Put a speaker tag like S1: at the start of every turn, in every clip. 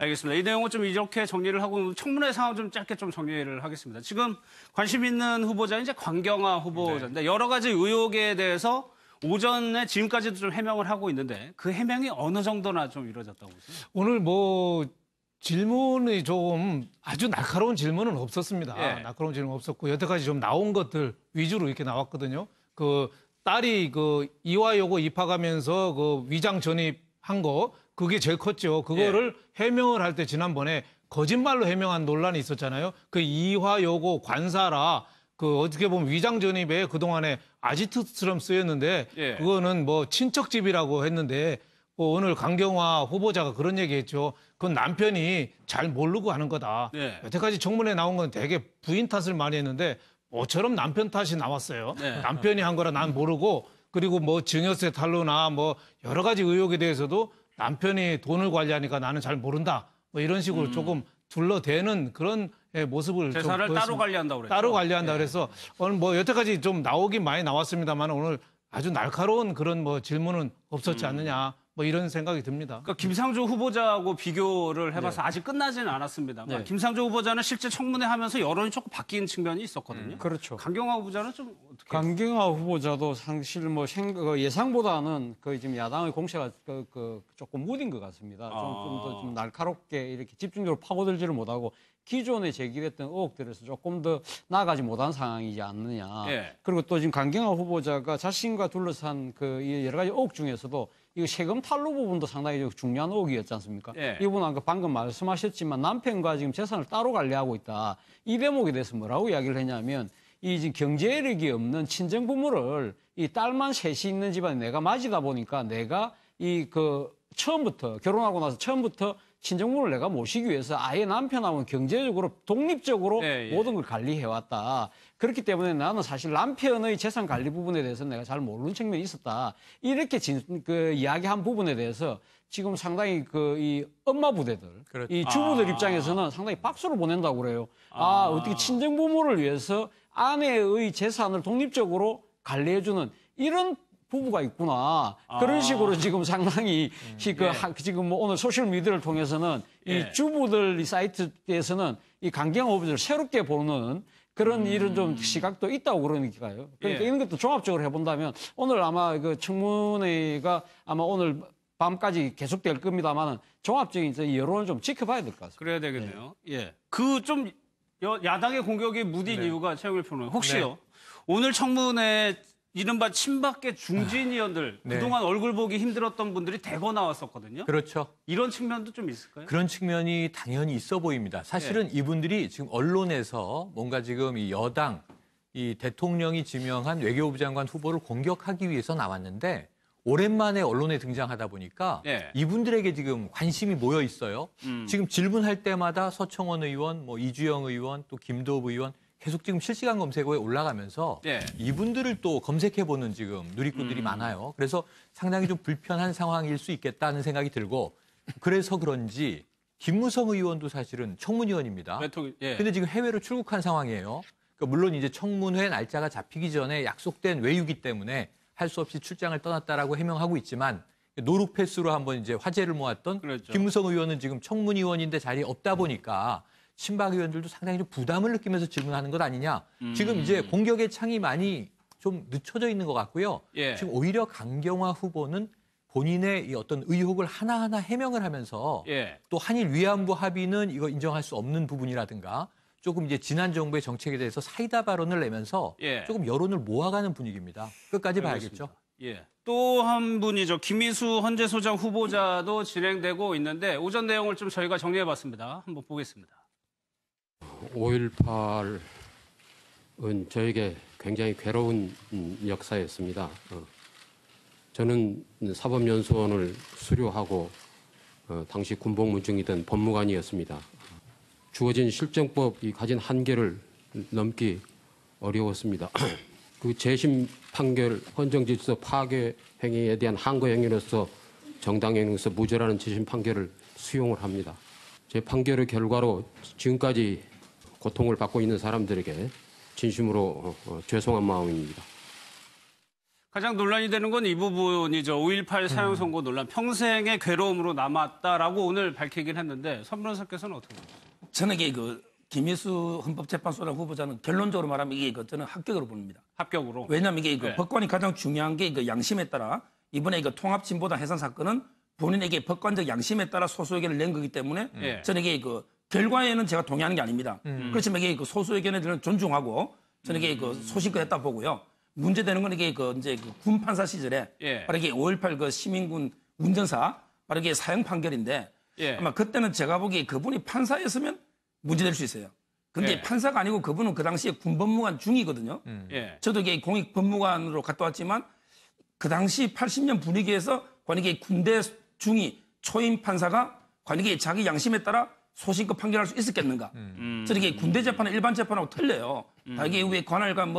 S1: 알겠습니다. 이 내용은 좀 이렇게 정리를 하고 청문회 상황 좀 짧게 좀 정리를 하겠습니다. 지금 관심 있는 후보자는 이제 광경화 후보자인데 여러 가지 의혹에 대해서 오전에 지금까지도 좀 해명을 하고 있는데 그 해명이 어느 정도나 좀 이루어졌다고 보세요?
S2: 오늘 뭐 질문이 조금 아주 날카로운 질문은 없었습니다.
S1: 예.
S2: 날카로운 질문 없었고 여태까지 좀 나온 것들 위주로 이렇게 나왔거든요. 그 딸이 그 이화여고 입학하면서 그 위장 전입한 거 그게 제일 컸죠. 그거를 해명을 할 때 지난번에 거짓말로 해명한 논란이 있었잖아요. 그 이화여고 관사라 그 어떻게 보면 위장 전입에 그동안에 아지트처럼 쓰였는데 그거는 뭐 친척집이라고 했는데 오늘 강경화 후보자가 그런 얘기했죠. 그건 남편이 잘 모르고 하는 거다. 여태까지 청문회 나온 건 되게 부인 탓을 많이 했는데 모처럼 남편 탓이 나왔어요. 남편이 한 거라 난 모르고 그리고 뭐 증여세 탈루나 뭐 여러 가지 의혹에 대해서도 남편이 돈을 관리하니까 나는 잘 모른다. 뭐 이런 식으로 조금 둘러대는 그런 모습을
S1: 재산을
S2: 좀
S1: 따로 관리한다고 그랬죠.
S2: 따로 관리한다 그래서 오늘 뭐 여태까지 좀 나오긴 많이 나왔습니다만 오늘 아주 날카로운 그런 뭐 질문은 없었지 않느냐. 뭐 이런 생각이 듭니다.
S1: 그러니까 김상조 후보자하고 비교를 해봐서 아직 끝나지는 않았습니다만 김상조 후보자는 실제 청문회 하면서 여론이 조금 바뀐 측면이 있었거든요.
S3: 그렇죠.
S1: 강경화 후보자는 좀 어떻게?
S3: 강경화 후보자도 사실 뭐 예상보다는 거의 지금 야당의 공세가 조금 무딘 것 같습니다. 조금 더 좀 날카롭게 이렇게 집중적으로 파고들지를 못하고 기존에 제기됐던 의혹들에서 조금 더 나아가지 못한 상황이지 않느냐. 그리고 또 지금 강경화 후보자가 자신과 둘러싼 그 여러 가지 의혹 중에서도 이거 세금 탈루 부분도 상당히 중요한 의혹이었지 않습니까? 이분은 아까 방금 말씀하셨지만 남편과 지금 재산을 따로 관리하고 있다. 이 대목에 대해서 뭐라고 이야기를 했냐면 이 지금 경제력이 없는 친정 부모를 이 딸만 셋이 있는 집안에 내가 맞이다 보니까 내가 처음부터 결혼하고 나서 처음부터 친정부모를 내가 모시기 위해서 아예 남편하고는 경제적으로 독립적으로 모든 걸 관리해왔다. 그렇기 때문에 나는 사실 남편의 재산 관리 부분에 대해서는 내가 잘 모르는 측면이 있었다. 이렇게 이야기한 부분에 대해서 지금 상당히 이 엄마 부대들, 이 주부들 입장에서는 상당히 박수를 보낸다고 그래요. 어떻게 친정부모를 위해서 아내의 재산을 독립적으로 관리해주는 이런 부부가 있구나. 그런 식으로 지금 상당히 지금 뭐 오늘 소셜 미디어를 통해서는 이 주부들 이 사이트에서는 이 강경화 후보자를 새롭게 보는 그런 이런 좀 시각도 있다고 그러니까요. 그러니까 이런 것도 종합적으로 해본다면 오늘 아마 그 청문회가 아마 오늘 밤까지 계속될 겁니다만은 종합적인 여론을 좀 지켜봐야 될 것 같습니다.
S1: 그래야 되겠네요. 그 좀 야당의 공격이 무딘 이유가 최영일 평론가 혹시요 오늘 청문회 이른바 친박계 중진 의원들 그동안 얼굴 보기 힘들었던 분들이 대거 나왔었거든요.
S4: 그렇죠.
S1: 이런 측면도 좀 있을까요?
S4: 그런 측면이 당연히 있어 보입니다. 사실은 이분들이 지금 언론에서 뭔가 지금 이 여당, 이 대통령이 지명한 외교부 장관 후보를 공격하기 위해서 나왔는데 오랜만에 언론에 등장하다 보니까 이분들에게 지금 관심이 모여 있어요. 지금 질문할 때마다 서청원 의원, 뭐 이주영 의원, 또 김도읍 의원 계속 지금 실시간 검색어에 올라가면서 이분들을 또 검색해보는 지금 누리꾼들이 많아요. 그래서 상당히 좀 불편한 상황일 수 있겠다는 생각이 들고 그래서 그런지 김무성 의원도 사실은 청문위원입니다. 근데 지금 해외로 출국한 상황이에요. 그러니까 물론 이제 청문회 날짜가 잡히기 전에 약속된 외유기 때문에 할 수 없이 출장을 떠났다라고 해명하고 있지만 노룩 패스로 한번 이제 화제를 모았던 김무성 의원은 지금 청문위원인데 자리에 없다 보니까 친박 의원들도 상당히 좀 부담을 느끼면서 질문하는 것 아니냐. 지금 이제 공격의 창이 많이 좀 늦춰져 있는 것 같고요. 지금 오히려 강경화 후보는 본인의 이 어떤 의혹을 하나하나 해명을 하면서 또 한일 위안부 합의는 이거 인정할 수 없는 부분이라든가 조금 이제 지난 정부의 정책에 대해서 사이다 발언을 내면서 조금 여론을 모아가는 분위기입니다. 끝까지 봐야겠죠.
S1: 또 한 분이죠. 김희수 헌재소장 후보자도 진행되고 있는데 오전 내용을 좀 저희가 정리해봤습니다. 한번 보겠습니다.
S5: 5.18은 저에게 굉장히 괴로운 역사였습니다. 저는 사법연수원을 수료하고 당시 군복무중이던 법무관이었습니다. 주어진 실정법이 가진 한계를 넘기 어려웠습니다. 그 재심 판결 헌정질서 파괴 행위에 대한 항거 행위로서 정당행위로서 무죄라는 재심 판결을 수용을 합니다. 제 판결의 결과로 지금까지 고통을 받고 있는 사람들에게 진심으로 죄송한 마음입니다.
S1: 가장 논란이 되는 건 이 부분이죠. 5.18 사형 선고 논란. 평생의 괴로움으로 남았다라고 오늘 밝히긴 했는데 선 변호사께서는 어떻게 보세요?
S6: 저는 이게 김희수 헌법재판소장 후보자는 결론적으로 말하면 이게 저는 합격으로 봅니다.
S1: 합격으로.
S6: 왜냐하면 이게
S1: 네.
S6: 법관이 가장 중요한 게 양심에 따라 이번에 통합진보당 해산 사건은 본인에게 법관적 양심에 따라 소수 의견을 낸 거기 때문에
S1: 예.
S6: 저는 이게 결과에는 제가 동의하는 게 아닙니다. 그렇지만 이게 소수 의견에 대해서 존중하고 저는 이게 소신껏 했다 보고요. 문제되는 건 이게 이제 군 판사 시절에
S1: 예.
S6: 바로 이게 5.18 시민군 운전사 바로 이게 사형 판결인데
S1: 예.
S6: 아마 그때는 제가 보기에 그분이 판사였으면 문제될 수 있어요. 근데
S1: 예.
S6: 판사가 아니고 그분은 그 당시에 군법무관 중이거든요.
S1: 예.
S6: 저도 이게 공익법무관으로 갔다 왔지만 그 당시 80년 분위기에서 과연 이게 군대 중위 초임 판사가 과연 이게 자기 양심에 따라 소신껏 판결할 수 있었겠는가. 저는 이게 군대 재판은 일반 재판하고 틀려요. 다 이게 위에 관할관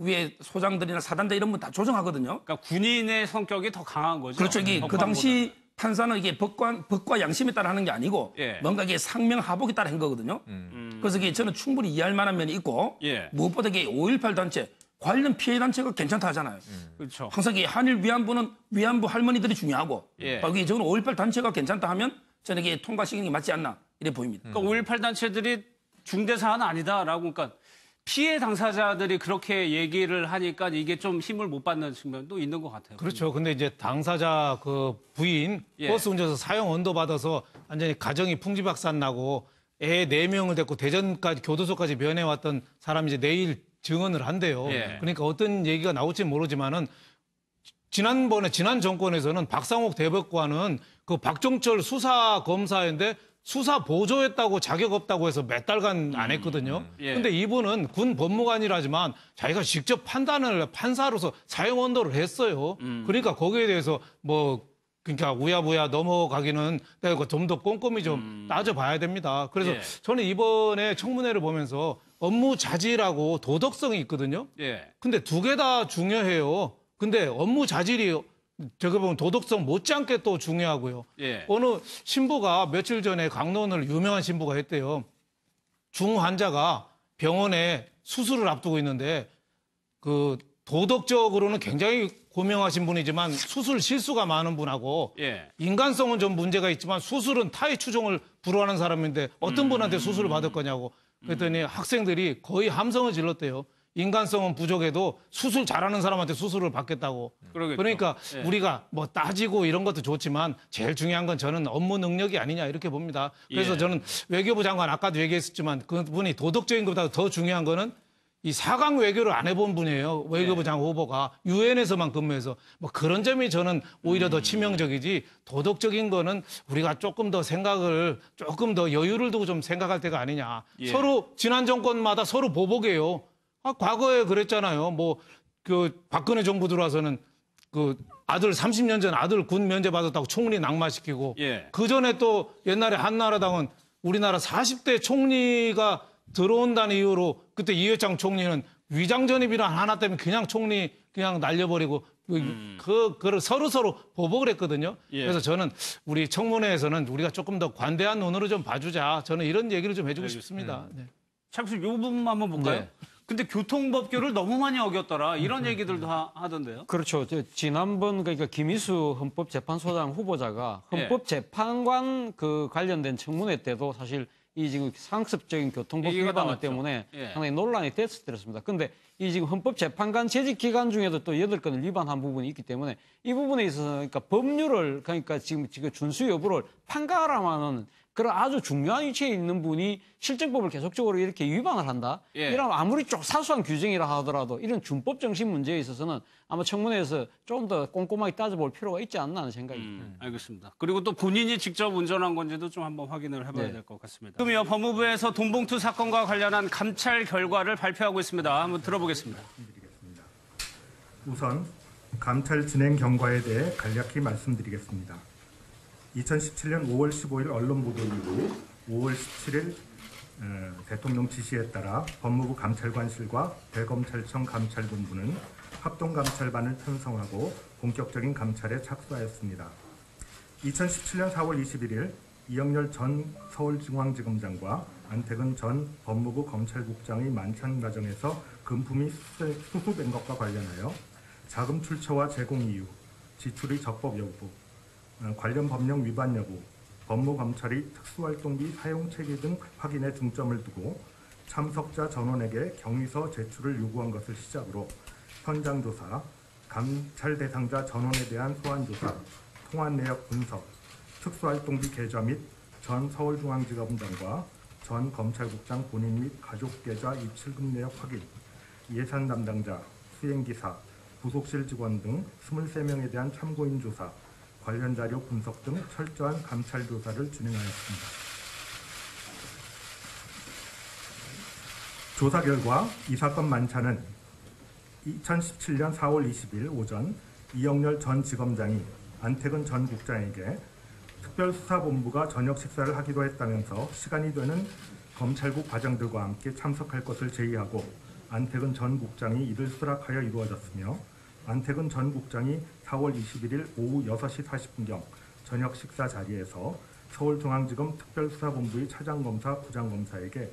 S6: 위에 소장들이나 사단장 이런 분 다 조정하거든요.
S1: 그러니까 군인의 성격이 더 강한 거죠.
S6: 그렇죠. 이게 그
S1: 법관보다.
S6: 당시 판사는 이게 법과 양심에 따라 하는 게 아니고
S1: 예.
S6: 뭔가 이게 상명하복에 따라 한 거거든요. 그래서 이게 저는 충분히 이해할 만한 면이 있고
S1: 예.
S6: 무엇보다 이게 5.18 단체 관련 피해 단체가 괜찮다 하잖아요.
S1: 그렇죠.
S6: 항상 이 한일 위안부는 위안부 할머니들이 중요하고
S1: 예.
S6: 여기 저는 5.18 단체가 괜찮다 하면 저는 이게 통과시키는 게 맞지 않나 이래 보입니다.
S1: 그러니까 5.18 단체들이 중대 사안 아니다라고 그러니까 피해 당사자들이 그렇게 얘기를 하니까 이게 좀 힘을 못 받는 측면도 있는 것 같아요.
S2: 그렇죠. 근데 이제 당사자 부인
S1: 예.
S2: 버스 운전서 사형 언도 받아서 완전히 가정이 풍지박산 나고 애 4명을 데리고 대전까지 교도소까지 면회왔던 사람이 이제 내일 증언을 한대요.
S1: 예.
S2: 그러니까 어떤 얘기가 나올지 모르지만은 지난 정권에서는 박상옥 대법관은 그 박종철 수사 검사인데 수사 보조했다고 자격 없다고 해서 몇 달간 안 했거든요.
S1: 예.
S2: 근데 이분은 군 법무관이라지만 자기가 직접 판사로서 사형 언도를 했어요. 그러니까 거기에 대해서 그러니까 우야부야 넘어가기는 내가 좀 더 꼼꼼히 좀 따져봐야 됩니다. 그래서
S1: 예.
S2: 저는 이번에 청문회를 보면서 업무 자질하고 도덕성이 있거든요.
S1: 예.
S2: 근데 두 개 다 중요해요. 근데 업무 자질이 저거 보면 도덕성 못지않게 또 중요하고요.
S1: 예.
S2: 어느 신부가 며칠 전에 강론을 유명한 신부가 했대요. 중환자가 병원에 수술을 앞두고 있는데 그 도덕적으로는 굉장히 고명하신 분이지만 수술 실수가 많은 분하고
S1: 예.
S2: 인간성은 좀 문제가 있지만 수술은 타의 추종을 불허하는 사람인데 어떤 분한테 수술을 받을 거냐고 그랬더니 학생들이 거의 함성을 질렀대요. 인간성은 부족해도 수술 잘하는 사람한테 수술을 받겠다고.
S1: 그러겠죠.
S2: 그러니까
S1: 예.
S2: 우리가 따지고 이런 것도 좋지만 제일 중요한 건 저는 업무 능력이 아니냐 이렇게 봅니다. 그래서
S1: 예.
S2: 저는 외교부 장관 아까도 얘기했었지만 그분이 도덕적인 것보다 더 중요한 거는 이 4강 외교를 안 해본 분이에요. 외교부 장관 후보가 유엔에서만 근무해서 그런 점이 저는 오히려 더 치명적이지 도덕적인 거는 우리가 조금 더 여유를 두고 좀 생각할 때가 아니냐.
S1: 예.
S2: 서로 지난 정권마다 서로 보복해요. 과거에 그랬잖아요. 박근혜 정부 들어와서는 아들 30년 전 아들 군 면제 받았다고 총리 낙마시키고
S1: 예.
S2: 그 전에 또 옛날에 한나라당은 우리나라 40대 총리가 들어온다는 이유로 그때 이회창 총리는 위장 전입이란 하나 때문에 그냥 총리 그냥 날려버리고 그걸 서로 보복을 했거든요.
S1: 예.
S2: 그래서 저는 우리 청문회에서는 우리가 조금 더 관대한 눈으로 좀 봐주자. 저는 이런 얘기를 좀 해주고 싶습니다. 네.
S1: 잠시 이 부분만 한번 볼까요?
S3: 네.
S1: 근데 교통법규를 너무 많이 어겼더라 이런 얘기들도 하던데요.
S3: 그렇죠. 지난번 그러니까 김희수 헌법재판소장 후보자가 헌법재판관 관련된 청문회 때도 사실 이 지금 상습적인 교통법
S1: 얘기가
S3: 위반을
S1: 나왔죠.
S3: 때문에
S1: 예.
S3: 상당히 논란이 됐었습니다. 근데 이 지금 헌법재판관 재직 기간 중에도 또 8건을 위반한 부분이 있기 때문에 이 부분에 있어서 그러니까 법률을 그러니까 지금 준수 여부를 판가름하는 그런 아주 중요한 위치에 있는 분이 실정법을 계속적으로 이렇게 위반을 한다.
S1: 예.
S3: 이런 아무리 좀 사소한 규정이라 하더라도 이런 준법 정신 문제에 있어서는 아마 청문회에서 좀 더 꼼꼼하게 따져볼 필요가 있지 않나 하는 생각이 듭니다.
S1: 알겠습니다. 그리고 또 본인이 직접 운전한 건지도 좀 한번 확인을 해봐야
S3: 네.
S1: 될 것 같습니다. 지금요 법무부에서 돈봉투 사건과 관련한 감찰 결과를 발표하고 있습니다. 한번 들어보겠습니다.
S7: 우선 감찰 진행 경과에 대해 간략히 말씀드리겠습니다. 2017년 5월 15일 언론 보도 이후 5월 17일 대통령 지시에 따라 법무부 감찰관실과 대검찰청 감찰본부는 합동감찰반을 편성하고 본격적인 감찰에 착수하였습니다. 2017년 4월 21일 이영렬 전 서울중앙지검장과 안태근 전 법무부 검찰국장의 만찬 과정에서 금품이 수수된 것과 관련하여 자금 출처와 제공 이유, 지출의 적법 여부, 관련 법령 위반 여부, 법무검찰이 특수활동비 사용 체계 등 확인에 중점을 두고 참석자 전원에게 경위서 제출을 요구한 것을 시작으로 현장조사, 감찰 대상자 전원에 대한 소환조사, 통화 내역 분석, 특수활동비 계좌 및 전 서울중앙지검장과 전 검찰국장 본인 및 가족 계좌 입출금 내역 확인, 예산 담당자, 수행기사, 부속실 직원 등 23명에 대한 참고인 조사, 관련 자료 분석 등 철저한 감찰 조사를 진행하였습니다. 조사 결과 이 사건 만찬은 2017년 4월 20일 오전 이영렬 전 지검장이 안태근 전 국장에게 특별수사본부가 저녁 식사를 하기로 했다면서 시간이 되는 검찰국 과장들과 함께 참석할 것을 제의하고 안태근 전 국장이 이를 수락하여 이루어졌으며 안태근 전 국장이 4월 21일 오후 6시 40분경 저녁 식사 자리에서 서울중앙지검 특별수사본부의 차장검사, 부장검사에게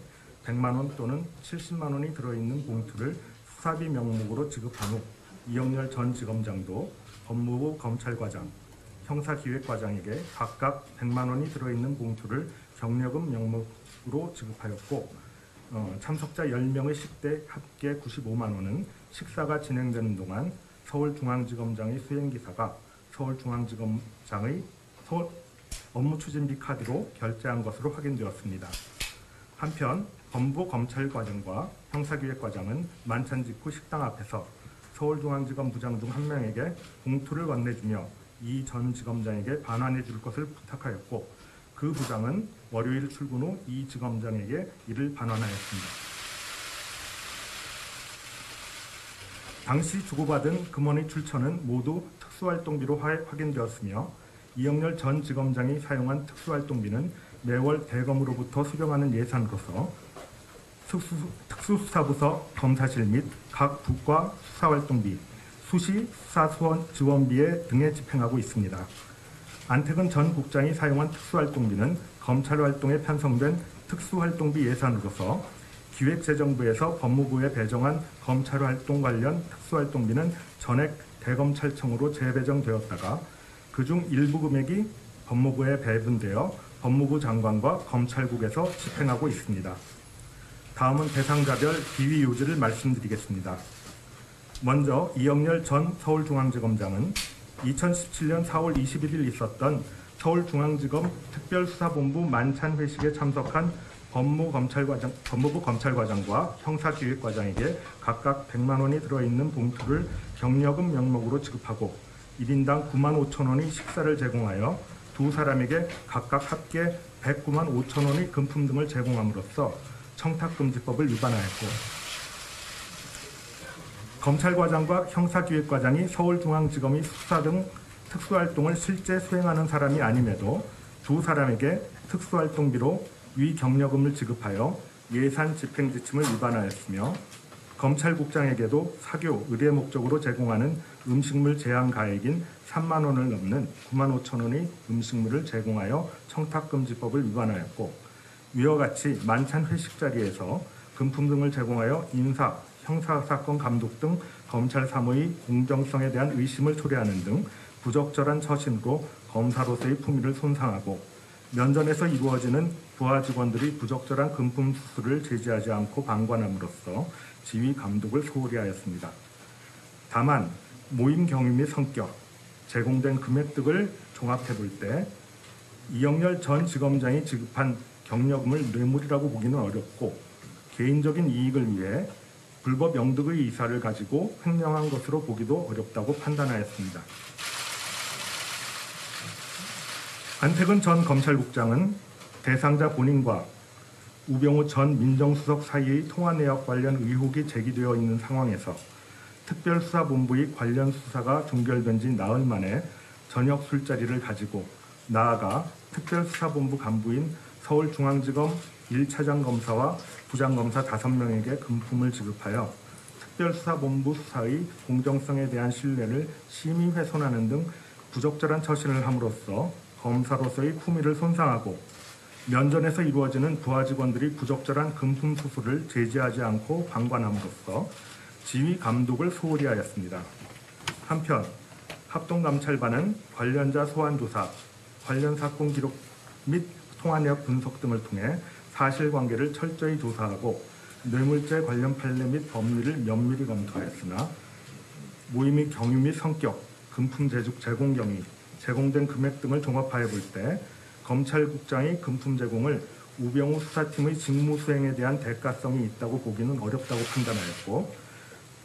S7: 100만 원 또는 70만 원이 들어있는 봉투를 수사비 명목으로 지급한 후 이영렬 전 지검장도 법무부 검찰과장, 형사기획과장에게 각각 100만 원이 들어있는 봉투를 경력금 명목으로 지급하였고 참석자 10명의 식대 합계 95만 원은 식사가 진행되는 동안 서울중앙지검장의 수행기사가 서울중앙지검장의 업무추진비 카드로 결제한 것으로 확인되었습니다. 한편 법무부 검찰과장과 형사기획과장은 만찬 직후 식당 앞에서 서울중앙지검 부장 중 한 명에게 봉투를 건네주며 이 전 지검장에게 반환해 줄 것을 부탁하였고 그 부장은 월요일 출근 후 이 지검장에게 이를 반환하였습니다. 당시 주고받은 금원의 출처는 모두 특수활동비로 확인되었으며 이영렬 전 지검장이 사용한 특수활동비는 매월 대검으로부터 수령하는 예산으로서 특수수사부서 검사실 및 각 부과 수사활동비, 수시 수사지원비에 등에 집행하고 있습니다. 안태근 전 국장이 사용한 특수활동비는 검찰활동에 편성된 특수활동비 예산으로서 기획재정부에서 법무부에 배정한 검찰활동 관련 특수활동비는 전액 대검찰청으로 재배정되었다가 그중 일부 금액이 법무부에 배분되어 법무부 장관과 검찰국에서 집행하고 있습니다. 다음은 대상자별 비위 요지를 말씀드리겠습니다. 먼저 이영렬 전 서울중앙지검장은 2017년 4월 21일 있었던 서울중앙지검 특별수사본부 만찬 회식에 참석한 법무부 검찰과장과 형사기획과장에게 각각 100만 원이 들어있는 봉투를 경력금 명목으로 지급하고 1인당 9만 5천 원의 식사를 제공하여 두 사람에게 각각 합계 109만 5천 원의 금품 등을 제공함으로써 청탁금지법을 위반하였고 검찰과장과 형사기획과장이 서울중앙지검의 수사 등 특수활동을 실제 수행하는 사람이 아님에도 두 사람에게 특수활동비로 위 경력금을 지급하여 예산 집행 지침을 위반하였으며 검찰국장에게도 사교, 의뢰 목적으로 제공하는 음식물 제한 가액인 3만 원을 넘는 9만 5천 원의 음식물을 제공하여 청탁금지법을 위반하였고 위와 같이 만찬 회식 자리에서 금품 등을 제공하여 인사, 형사사건 감독 등 검찰 사무의 공정성에 대한 의심을 초래하는 등 부적절한 처신으로 검사로서의 품위를 손상하고 면전에서 이루어지는 부하 직원들이 부적절한 금품 수수를 제지하지 않고 방관함으로써 지휘 감독을 소홀히 하였습니다. 다만 모임 경위 및 성격, 제공된 금액 등을 종합해 볼 때 이영렬 전 지검장이 지급한 경력금을 뇌물이라고 보기는 어렵고 개인적인 이익을 위해 불법 영득의 이사를 가지고 횡령한 것으로 보기도 어렵다고 판단하였습니다. 안태근 전 검찰국장은 대상자 본인과 우병우 전 민정수석 사이의 통화 내역 관련 의혹이 제기되어 있는 상황에서 특별수사본부의 관련 수사가 종결된 지 나흘 만에 저녁 술자리를 가지고 나아가 특별수사본부 간부인 서울중앙지검 1차장 검사와 부장검사 5명에게 금품을 지급하여 특별수사본부 수사의 공정성에 대한 신뢰를 심히 훼손하는 등 부적절한 처신을 함으로써 검사로서의 품위를 손상하고 면전에서 이루어지는 부하 직원들이 부적절한 금품 수수를 제지하지 않고 방관함으로써 지휘 감독을 소홀히 하였습니다. 한편 합동감찰반은 관련자 소환 조사, 관련 사건 기록 및 통화 내역 분석 등을 통해 사실관계를 철저히 조사하고 뇌물죄 관련 판례 및 법리를 면밀히 검토하였으나 모의 및 경위 및 성격, 금품 제공 경위, 제공된 금액 등을 종합하여 볼 때 검찰국장이 금품 제공을 우병우 수사팀의 직무 수행에 대한 대가성이 있다고 보기는 어렵다고 판단하였고,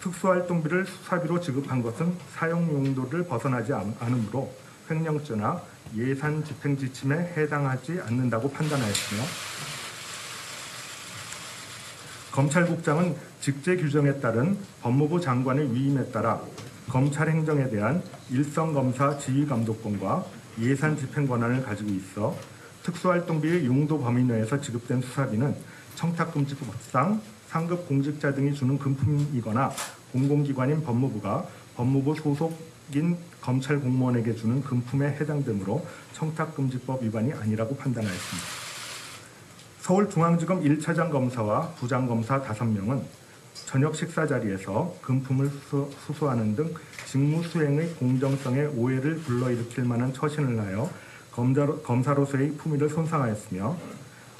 S7: 특수활동비를 수사비로 지급한 것은 사용 용도를 벗어나지 않으므로 횡령죄나 예산 집행 지침에 해당하지 않는다고 판단하였으며, 검찰국장은 직제 규정에 따른 법무부 장관의 위임에 따라 검찰 행정에 대한 일선검사 지휘감독권과 예산 집행 권한을 가지고 있어 특수활동비의 용도 범위 내에서 지급된 수사비는 청탁금지법상 상급 공직자 등이 주는 금품이거나 공공기관인 법무부가 법무부 소속인 검찰 공무원에게 주는 금품에 해당되므로 청탁금지법 위반이 아니라고 판단하였습니다. 서울중앙지검 1차장 검사와 부장검사 5명은 저녁 식사 자리에서 금품을 수수하는 등 직무 수행의 공정성에 오해를 불러일으킬 만한 처신을 하여 검사로서의 품위를 손상하였으며,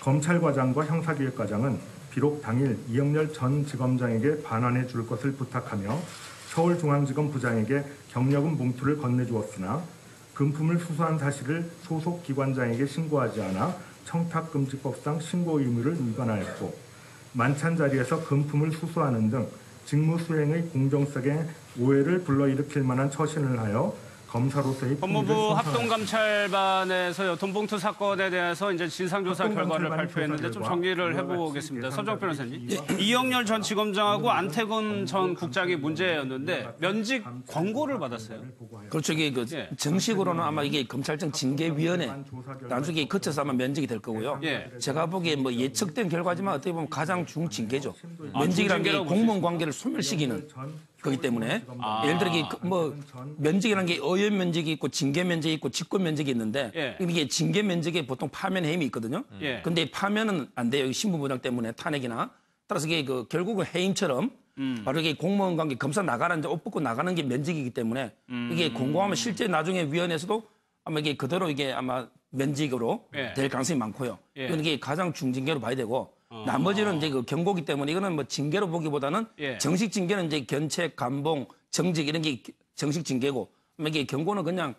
S7: 검찰과장과 형사기획과장은 비록 당일 이영렬 전 지검장에게 반환해 줄 것을 부탁하며 서울중앙지검 부장에게 경력금 봉투를 건네주었으나 금품을 수수한 사실을 소속 기관장에게 신고하지 않아 청탁금지법상 신고 의무를 위반하였고, 만찬 자리에서 금품을 수수하는 등 직무 수행의 공정성에 오해를 불러일으킬 만한 처신을 하여 검사로서의
S1: 법무부 합동감찰반에서요, 돈봉투 사건에 대해서 이제 진상조사 결과를 발표했는데 좀 정리를 해보겠습니다. 서정 변호사님, 이영렬 전 지검장하고 안태근 전 국장이 문제였는데 면직 권고를 받았어요.
S6: 그렇죠. 이게 정식으로는 아마 이게 검찰청 징계위원회 나중에 거쳐서 아마 면직이 될 거고요. 제가 보기에 뭐 예측된 결과지만 어떻게 보면 가장 중징계죠. 면직이라는 게 공무원 관계를 소멸시키는 거기 때문에 예를 들어 이게 뭐 면직이라는 게 의원 면직이 있고 징계 면직이 있고 직권 면직이 있는데 이게 징계 면직에 보통 파면 해임이 있거든요. 근데 파면은 안 돼요. 신분부장 때문에 탄핵이나. 따라서 이게 결국은 해임처럼 바로 이게 공무원 관계 검사 나가는 이제 옷 벗고 나가는 게 면직이기 때문에 이게 공고하면 실제 나중에 위원회에서도 아마 이게 그대로 이게 아마 면직으로 될 가능성이 많고요. 이건 이게 가장 중징계로 봐야 되고. 나머지는 이제 경고기 때문에 이거는 뭐 징계로 보기보다는 정식 징계는 이제 견책, 감봉, 정직 이런 게 정식 징계고, 이게 경고는 그냥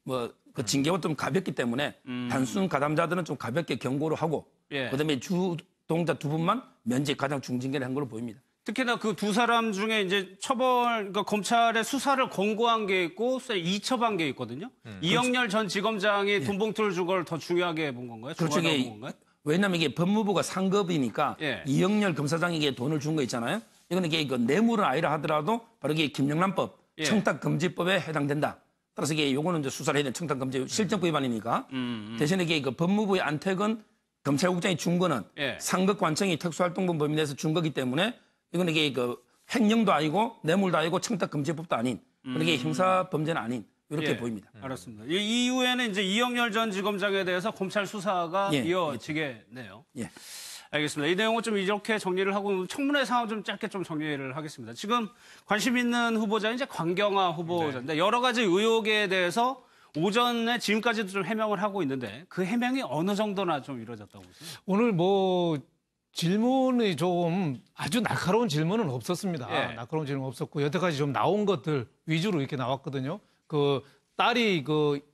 S6: 뭐 그 징계가 좀 가볍기 때문에 단순 가담자들은 좀 가볍게 경고를 하고, 그다음에 주동자 2분만 면직 가장 중징계를 한 걸로 보입니다.
S1: 특히나 그 2사람 중에 이제 그러니까 검찰의 수사를 권고한 게 있고 이첩한 게 있거든요. 이영렬 전 지검장이 돈봉투를 준 걸 더 중요하게 본 건가요?
S6: 그렇죠.
S1: 본 건가요?
S6: 왜냐하면 이게 법무부가 상급이니까 이영렬 검사장에게 돈을 준 거 있잖아요. 이거는 이게 뇌물은 아니라 하더라도 바로 이게 김영란법, 청탁금지법에 해당된다. 따라서 이게 요거는 이제 수사를 해야 되는 청탁금지 실정법 위반이니까. 대신에 이게 법무부의 안택은 검찰국장이 준 거는 상급관청이 특수활동부 범위 내에서 준 거기 때문에 이거는 이게 횡령도 아니고 뇌물도 아니고 청탁금지법도 아닌, 이게 형사범죄는 아닌. 이렇게 보입니다.
S1: 알았습니다. 이 이후에는 이제 이영렬 전 지검장에 대해서 검찰 수사가 이어지겠네요. 알겠습니다. 이 내용은 좀 이렇게 정리를 하고 청문회 상황 좀 짧게 좀 정리를 하겠습니다. 지금 관심 있는 후보자는 이제 광경화 후보자인데 여러 가지 의혹에 대해서 오전에 지금까지도 좀 해명을 하고 있는데 그 해명이 어느 정도나 좀 이루어졌다고 보세요?
S2: 오늘 뭐 질문이 좀 아주 날카로운 질문은 없었습니다. 날카로운 질문은 없었고 여태까지 좀 나온 것들 위주로 이렇게 나왔거든요. 그 딸이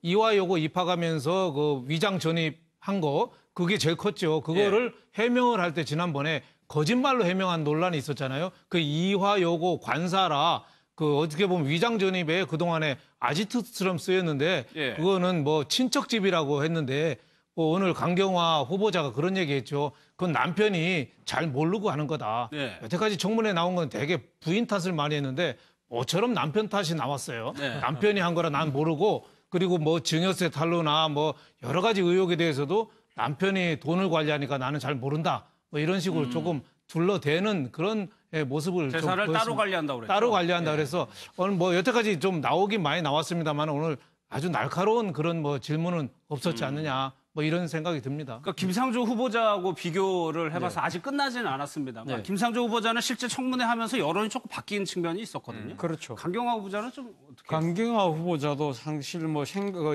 S2: 이화여고 입학하면서 그 위장 전입한 거 그게 제일 컸죠. 그거를 해명을 할 때 지난번에 거짓말로 해명한 논란이 있었잖아요. 그 이화여고 관사라 그 어떻게 보면 위장 전입에 그동안에 아지트처럼 쓰였는데 그거는 뭐 친척집이라고 했는데 오늘 강경화 후보자가 그런 얘기했죠. 그건 남편이 잘 모르고 하는 거다. 여태까지 청문회 나온 건 되게 부인 탓을 많이 했는데 모처럼 남편 탓이 나왔어요. 남편이 한 거라 난 모르고 그리고 뭐 증여세 탈루나 뭐 여러 가지 의혹에 대해서도 남편이 돈을 관리하니까 나는 잘 모른다. 뭐 이런 식으로 조금 둘러대는 그런 모습을
S1: 재산을
S2: 좀
S1: 따로 관리한다고 그랬죠.
S2: 따로 관리한다 그래서 오늘 뭐 여태까지 좀 나오긴 많이 나왔습니다만 오늘 아주 날카로운 그런 뭐 질문은 없었지 않느냐 뭐 이런 생각이 듭니다.
S1: 그러니까 김상조 후보자하고 비교를 해봐서 아직 끝나지는 않았습니다.
S3: 네.
S1: 김상조 후보자는 실제 청문회 하면서 여론이 조금 바뀐 측면이 있었거든요.
S3: 그렇죠.
S1: 강경화 후보자는 좀 어떻게?
S3: 강경화 후보자도 사실 뭐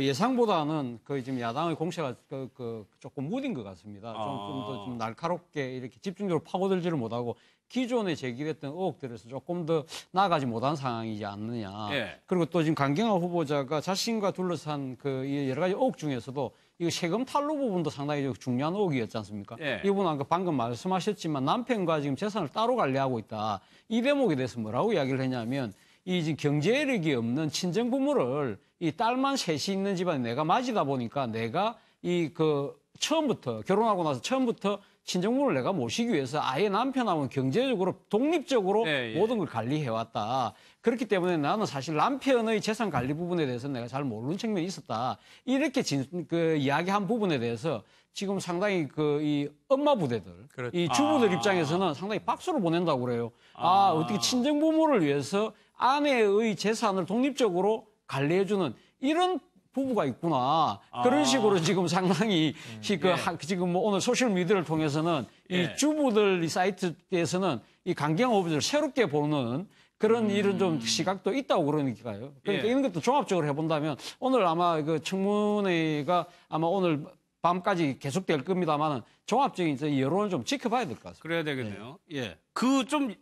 S3: 예상보다는 거의 지금 야당의 공세가 조금 무딘 것 같습니다. 좀 더 좀 날카롭게 이렇게 집중적으로 파고들지를 못하고 기존에 제기됐던 의혹들에서 조금 더 나아가지 못한 상황이지 않느냐.
S1: 예.
S3: 그리고 또 지금 강경화 후보자가 자신과 둘러싼 이 여러 가지 의혹 중에서도 이거 세금 탈루 부분도 상당히 중요한 의혹이었지 않습니까?
S1: 예.
S3: 이분은 아까 방금 말씀하셨지만 남편과 지금 재산을 따로 관리하고 있다. 이 대목에 대해서 뭐라고 이야기를 했냐면 이 지금 경제력이 없는 친정 부모를 이 딸만 셋이 있는 집안에 내가 맞이다 보니까 내가 처음부터 결혼하고 나서 처음부터 친정부모를 내가 모시기 위해서 아예 남편하고는 경제적으로 독립적으로
S1: 예, 예.
S3: 모든 걸 관리해왔다. 그렇기 때문에 나는 사실 남편의 재산 관리 부분에 대해서 내가 잘 모르는 측면이 있었다. 이렇게 이야기한 부분에 대해서 지금 상당히 이 엄마 부대들,
S4: 그렇죠.
S3: 이 주부들 입장에서는 상당히 박수를 보낸다고 그래요. 어떻게 친정 부모를 위해서 아내의 재산을 독립적으로 관리해주는 이런 부부가 있구나. 그런 식으로 지금 상당히 지금 뭐 오늘 소셜 미디어를 통해서는 이 주부들 이 사이트에서는 이 강경화 후보자를 새롭게 보는 그런 이런 좀 시각도 있다고 그러니까요. 그러니까 이런 것도 종합적으로 해본다면 오늘 아마 그 청문회가 아마 오늘 밤까지 계속될 겁니다만은 종합적인 여론을 좀 지켜봐야 될 것 같습니다.
S1: 그래야 되겠네요. 예. 그 좀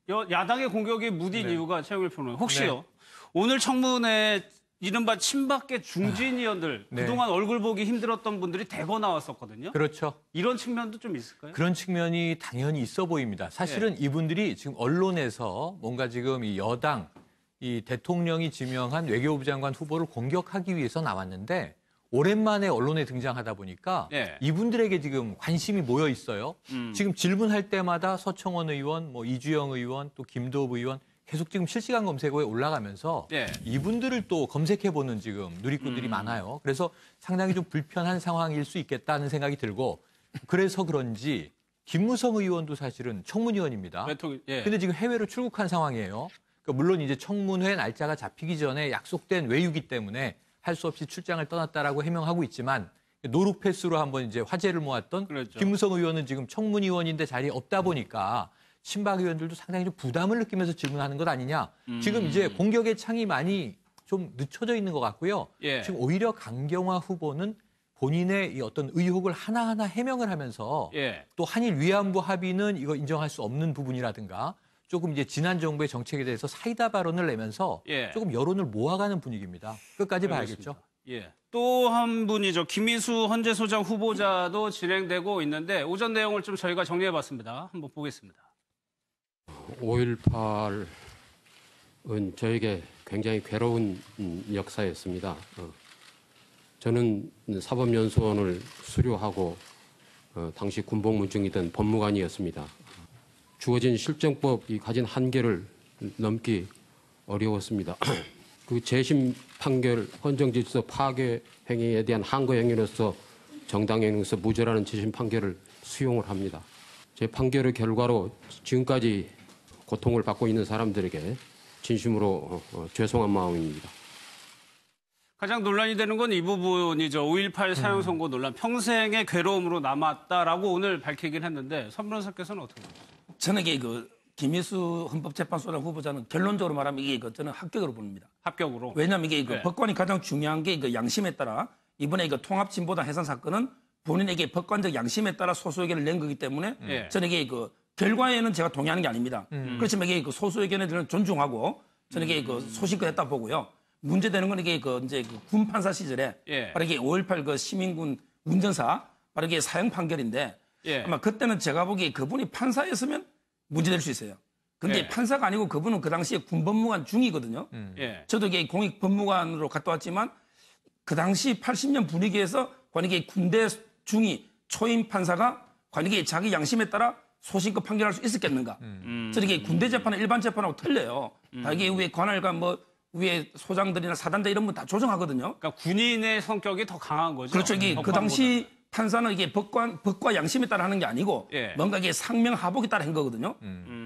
S1: 야당의 공격이 무딘 이유가 최영일 평론가 혹시요 오늘 청문회 이른바 친박계 중진위원들 그동안 얼굴 보기 힘들었던 분들이 대거 나왔었거든요.
S4: 그렇죠.
S1: 이런 측면도 좀 있을까요?
S4: 그런 측면이 당연히 있어 보입니다. 사실은 이분들이 지금 언론에서 뭔가 지금 이 여당, 이 대통령이 지명한 외교부 장관 후보를 공격하기 위해서 나왔는데 오랜만에 언론에 등장하다 보니까 이분들에게 지금 관심이 모여 있어요. 지금 질문할 때마다 서청원 의원, 뭐 이주영 의원, 또 김도읍 의원 계속 지금 실시간 검색어에 올라가면서 이분들을 또 검색해보는 지금 누리꾼들이 많아요. 그래서 상당히 좀 불편한 상황일 수 있겠다는 생각이 들고 그래서 그런지 김무성 의원도 사실은 청문위원입니다. 근데 지금 해외로 출국한 상황이에요. 그러니까 물론 이제 청문회 날짜가 잡히기 전에 약속된 외유기 때문에 할 수 없이 출장을 떠났다라고 해명하고 있지만 노루 패스로 한번 이제 화제를 모았던 김무성 의원은 지금 청문위원인데 자리에 없다 보니까 친박 의원들도 상당히 좀 부담을 느끼면서 질문하는 것 아니냐. 지금 이제 공격의 창이 많이 좀 늦춰져 있는 것 같고요. 지금 오히려 강경화 후보는 본인의 이 어떤 의혹을 하나하나 해명을 하면서 또 한일 위안부 합의는 이거 인정할 수 없는 부분이라든가 조금 이제 지난 정부의 정책에 대해서 사이다 발언을 내면서 조금 여론을 모아가는 분위기입니다. 끝까지 봐야겠죠.
S1: 또 한 분이죠. 김희수 헌재소장 후보자도 진행되고 있는데 오전 내용을 좀 저희가 정리해봤습니다. 한번 보겠습니다.
S5: 5.18은 저에게 굉장히 괴로운 역사였습니다. 저는 사법연수원을 수료하고 당시 군복무중이던 법무관이었습니다. 주어진 실정법이 가진 한계를 넘기 어려웠습니다. 그 재심 판결 헌정질서 파괴 행위에 대한 항거 행위로서 정당행위로서 무죄라는 재심 판결을 수용을 합니다. 제 판결의 결과로 지금까지 고통을 받고 있는 사람들에게 진심으로 죄송한 마음입니다.
S1: 가장 논란이 되는 건 이 부분이죠. 5.18 사형 선고 논란. 평생의 괴로움으로 남았다라고 오늘 밝히긴 했는데 선 변호사께서는 어떻게 보세요?
S6: 저는 이게 김희수 헌법재판소장 후보자는 결론적으로 말하면 이게 저는 합격으로 봅니다.
S1: 합격으로.
S6: 왜냐하면 이게 법관이 가장 중요한 게 양심에 따라 이번에 통합진보당 해산 사건은 본인에게 법관적 양심에 따라 소수 의견을 낸 거기 때문에 저는 이게 결과에는 제가 동의하는 게 아닙니다. 그렇지만 이게 소수 의견에 대한 존중하고 저는 이게 소신껏 했다 보고요. 문제되는 건 이게 이제 군 판사 시절에 바로 이게 5.18 시민군 운전사 바로 이게 사형 판결인데 아마 그때는 제가 보기에 그분이 판사였으면 문제될 수 있어요. 근데 판사가 아니고 그분은 그 당시에 군법무관 중이거든요. 저도 이게 공익법무관으로 갔다 왔지만 그 당시 80년 분위기에서 관이게 군대 중위 초임 판사가 관이게 자기 양심에 따라 소신껏 판결할 수 있었겠는가. 저는 이게 군대 재판은 일반 재판하고 틀려요. 다 이게 위에 관할과 위에 소장들이나 사단장 이런 분 다 조정하거든요.
S1: 그러니까 군인의 성격이 더 강한 거죠.
S6: 그렇죠. 이게 그 당시 판사는 이게 법과 양심에 따라 하는 게 아니고 뭔가 이게 상명하복에 따라 한 거거든요.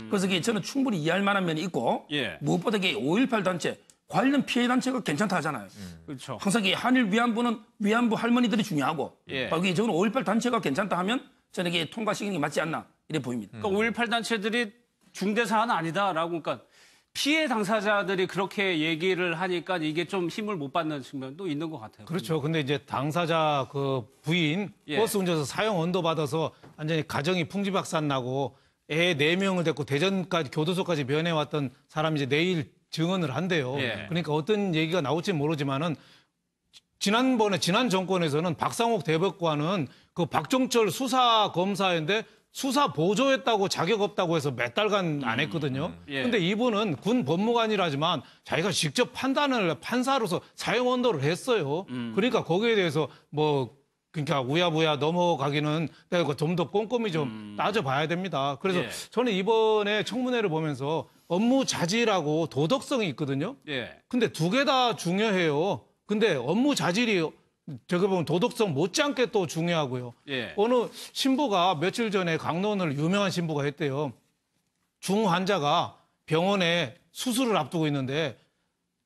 S6: 그래서 이게 저는 충분히 이해할 만한 면이 있고 무엇보다 이게 5.18 단체 관련 피해 단체가 괜찮다 하잖아요.
S1: 그렇죠.
S6: 항상 이 한일 위안부는 위안부 할머니들이 중요하고
S1: 예.
S6: 여기 저는 5.18 단체가 괜찮다 하면 저는 이게 통과시키는 게 맞지 않나 이래 보입니다.
S1: 그러니까 5.18 단체들이 중대 사안은 아니다라고 그러니까 피해 당사자들이 그렇게 얘기를 하니까 이게 좀 힘을 못 받는 측면도 있는 것 같아요.
S2: 그렇죠. 근데 이제 당사자 그 부인
S1: 예.
S2: 버스 운전해서 사형 언도 받아서 완전히 가정이 풍지박산 나고 애 4명을 데리고 대전까지 교도소까지 면회왔던 사람이 이제 내일 증언을 한대요.
S1: 예.
S2: 그러니까 어떤 얘기가 나올지 모르지만은 지난 정권에서는 박상옥 대법관은 그 박종철 수사 검사인데 수사 보조했다고 자격 없다고 해서 몇 달간 안 했거든요.
S1: 예.
S2: 근데 이분은 군 법무관이라지만 자기가 직접 판단을 판사로서 사형 언도를 했어요. 그러니까 거기에 대해서 뭐 그러니까 우야부야 넘어가기는 내가 좀 더 꼼꼼히 좀 따져봐야 됩니다. 그래서
S1: 예.
S2: 저는 이번에 청문회를 보면서 업무 자질하고 도덕성이 있거든요.
S1: 예.
S2: 근데 두 개 다 중요해요. 근데 업무 자질이 저거 보면 도덕성 못지않게 또 중요하고요.
S1: 예.
S2: 어느 신부가 며칠 전에 강론을 유명한 신부가 했대요. 중 환자가 병원에 수술을 앞두고 있는데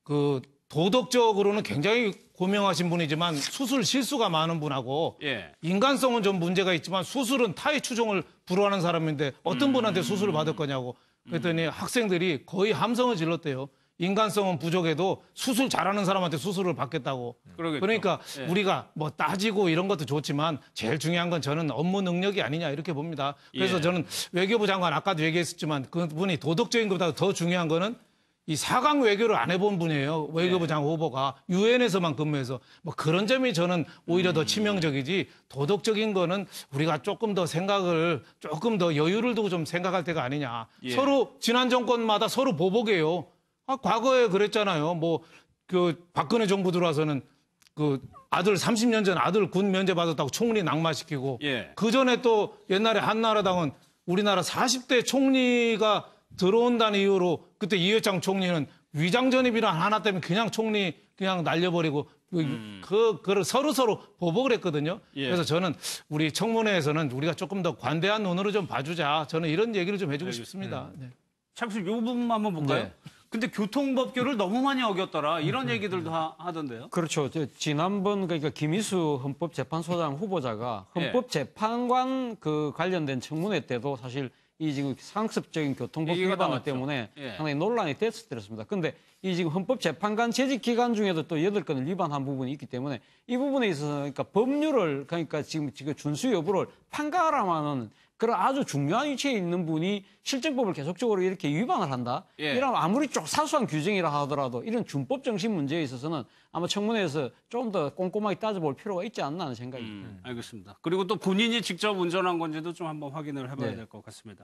S2: 그 도덕적으로는 굉장히 고명하신 분이지만 수술 실수가 많은 분하고
S1: 예.
S2: 인간성은 좀 문제가 있지만 수술은 타의 추종을 불허하는 사람인데 어떤 분한테 수술을 받을 거냐고 그랬더니 학생들이 거의 함성을 질렀대요. 인간성은 부족해도 수술 잘하는 사람한테 수술을 받겠다고.
S1: 그러겠죠.
S2: 그러니까
S1: 예.
S2: 우리가 뭐 따지고 이런 것도 좋지만 제일 중요한 건 저는 업무 능력이 아니냐 이렇게 봅니다. 그래서
S1: 예.
S2: 저는 외교부 장관 아까도 얘기했었지만 그분이 도덕적인 것보다 더 중요한 거는 이 4강 외교를 안 해본 분이에요. 외교부 장관 후보가 유엔에서만 근무해서 뭐 그런 점이 저는 오히려 더 치명적이지 도덕적인 거는 우리가 조금 더 생각을 조금 더 여유를 두고 좀 생각할 때가 아니냐.
S1: 예.
S2: 서로 지난 정권마다 서로 보복해요. 과거에 그랬잖아요. 뭐 그 박근혜 정부 들어와서는 그 아들 30년 전 아들 군 면제 받았다고 총리 낙마시키고
S1: 예.
S2: 그 전에 또 옛날에 한나라당은 우리나라 40대 총리가 들어온다는 이유로 그때 이회창 총리는 위장전입이란 하나 때문에 그냥 총리 그냥 날려버리고 그 서로 보복을 했거든요.
S1: 예.
S2: 그래서 저는 우리 청문회에서는 우리가 조금 더 관대한 눈으로 좀 봐주자. 저는 이런 얘기를 좀 해주고 싶습니다. 네.
S1: 잠시 요 부분만 한번 볼까요?
S3: 네.
S1: 근데 교통법규를 너무 많이 어겼더라 이런 얘기들도 하던데요.
S3: 그렇죠. 지난번 그러니까 김희수 헌법재판소장 후보자가 헌법재판관 그 관련된 청문회 때도 사실 이 지금 상습적인 교통법
S1: 얘기가
S3: 위반
S1: 나왔죠.
S3: 때문에
S1: 예.
S3: 상당히 논란이 됐었습니다. 근데 이 지금 헌법재판관 재직 기간 중에도 또 8건을 위반한 부분이 있기 때문에 이 부분에 있어서 그러니까 법률을 그러니까 지금 준수 여부를 판가름하는 그런 아주 중요한 위치에 있는 분이 실정법을 계속적으로 이렇게 위반을 한다.
S1: 예.
S3: 이런 아무리 좀 사소한 규정이라 하더라도 이런 준법 정신 문제에 있어서는 아마 청문회에서 좀 더 꼼꼼하게 따져볼 필요가 있지 않나 하는 생각입니다.
S1: 알겠습니다. 그리고 또 본인이 직접 운전한 건지도 좀 한번 확인을 해봐야
S3: 네.
S1: 될 것 같습니다.